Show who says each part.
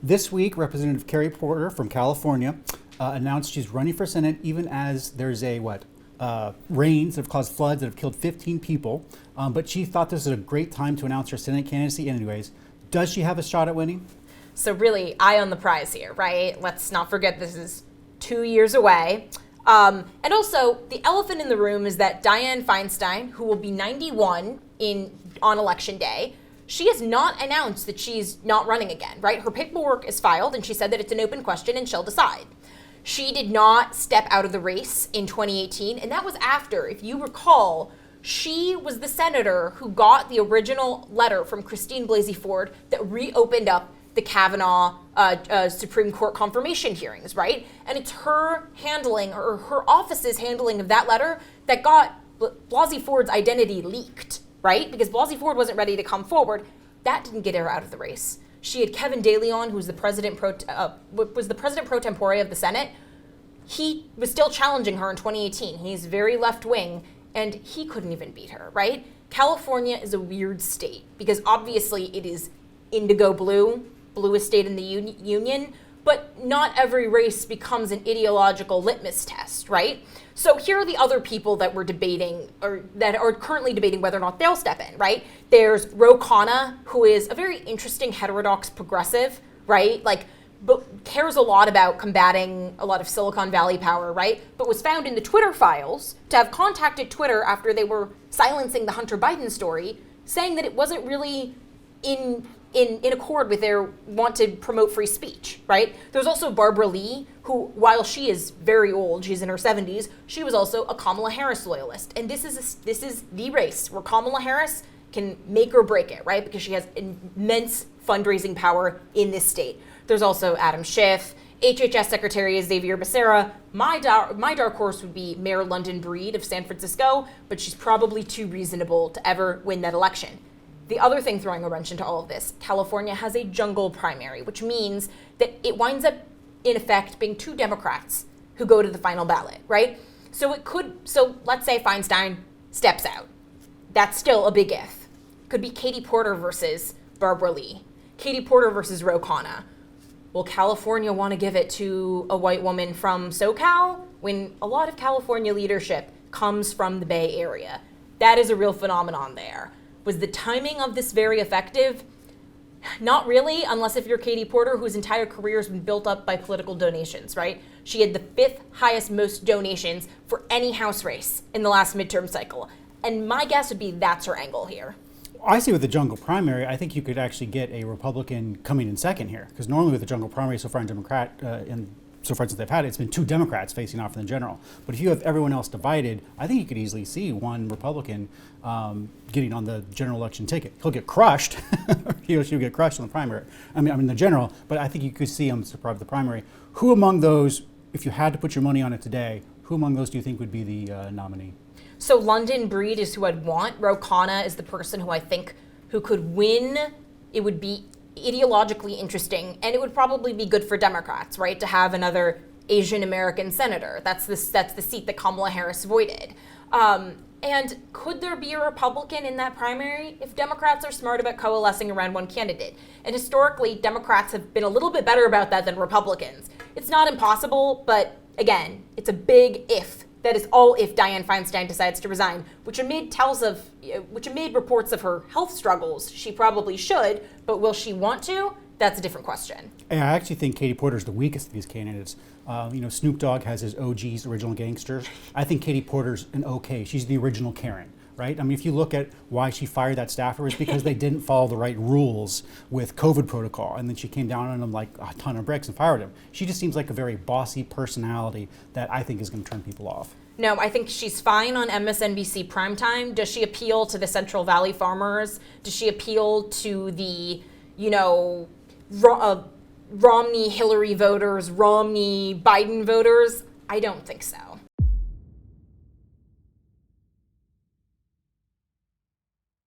Speaker 1: This week, Representative Carrie Porter from California announced she's running for Senate, even as there's rains that have caused floods that have killed 15 people. But she thought this was a great time to announce her Senate candidacy anyways. Does she have a shot at winning?
Speaker 2: So really, eye on the prize here, right? Let's not forget this is 2 years away. And also, the elephant in the room is that Dianne Feinstein, who will be 91 on Election Day, she has not announced that she's not running again, right? Her paperwork is filed, and she said that it's an open question and she'll decide. She did not step out of the race in 2018, and that was after, if you recall, she was the senator who got the original letter from Christine Blasey Ford that reopened up the Kavanaugh Supreme Court confirmation hearings, right? And it's her handling, or her office's handling of that letter that got Blasey Ford's identity leaked, right? Because Blasey Ford wasn't ready to come forward. That didn't get her out of the race. She had Kevin Daly on, who was the president pro tempore of the Senate. He was still challenging her in 2018. He's very left-wing, and he couldn't even beat her, right? California is a weird state because obviously it is indigo blue, bluest state in the union, but not every race becomes an ideological litmus test, right? So here are the other people that we're debating, or that are currently debating whether or not they'll step in, right? There's Ro Khanna, who is a very interesting heterodox progressive, right? But cares a lot about combating a lot of Silicon Valley power, right? But was found in the Twitter files to have contacted Twitter after they were silencing the Hunter Biden story, saying that it wasn't really in accord with their want to promote free speech, right? There's also Barbara Lee, who, while she is very old, she's in her 70s, she was also a Kamala Harris loyalist. And this is the race where Kamala Harris can make or break it, right? Because she has immense fundraising power in this state. There's also Adam Schiff, HHS Secretary Xavier Becerra. My dark horse would be Mayor London Breed of San Francisco, but she's probably too reasonable to ever win that election. The other thing throwing a wrench into all of this, California has a jungle primary, which means that it winds up, in effect, being two Democrats who go to the final ballot, right? So let's say Feinstein steps out. That's still a big if. Could be Katie Porter versus Barbara Lee. Katie Porter versus Ro Khanna. Will California want to give it to a white woman from SoCal when a lot of California leadership comes from the Bay Area? That is a real phenomenon there. Was the timing of this very effective? Not really, unless if you're Katie Porter, whose entire career has been built up by political donations, right? She had the 5th highest most donations for any House race in the last midterm cycle. And my guess would be that's her angle here.
Speaker 1: I see with the jungle primary, I think you could actually get a Republican coming in second here. Because normally with the jungle primary so far so far since they've had it, it's been 2 Democrats facing off in the general. But if you have everyone else divided, I think you could easily see one Republican getting on the general election ticket. He'll get crushed. He or she will get crushed in the primary. I mean the general. But I think you could see him survive the primary. Who among those, if you had to put your money on it today, who among those do you think would be the nominee?
Speaker 2: So London Breed is who I'd want. Ro Khanna is the person who I think who could win. It would be ideologically interesting, and it would probably be good for Democrats, right, to have another Asian American senator. That's the seat that Kamala Harris voided. And could there be a Republican in that primary if Democrats are smart about coalescing around one candidate? And historically, Democrats have been a little bit better about that than Republicans. It's not impossible, but again, it's a big if. That is all if Dianne Feinstein decides to resign, which amid reports of her health struggles, she probably should, but will she want to? That's a different question.
Speaker 1: I actually think Katie Porter's the weakest of these candidates. Snoop Dogg has his OGs, original gangsters. I think Katie Porter's an okay. She's the original Karen, right? I mean, if you look at why she fired that staffer, it's because they didn't follow the right rules with COVID protocol, and then she came down on them like a ton of bricks and fired him. She just seems like a very bossy personality that I think is going to turn people off.
Speaker 2: No, I think she's fine on MSNBC primetime. Does she appeal to the Central Valley farmers? Does she appeal to the, Romney Hillary voters, Romney Biden voters? I don't think so.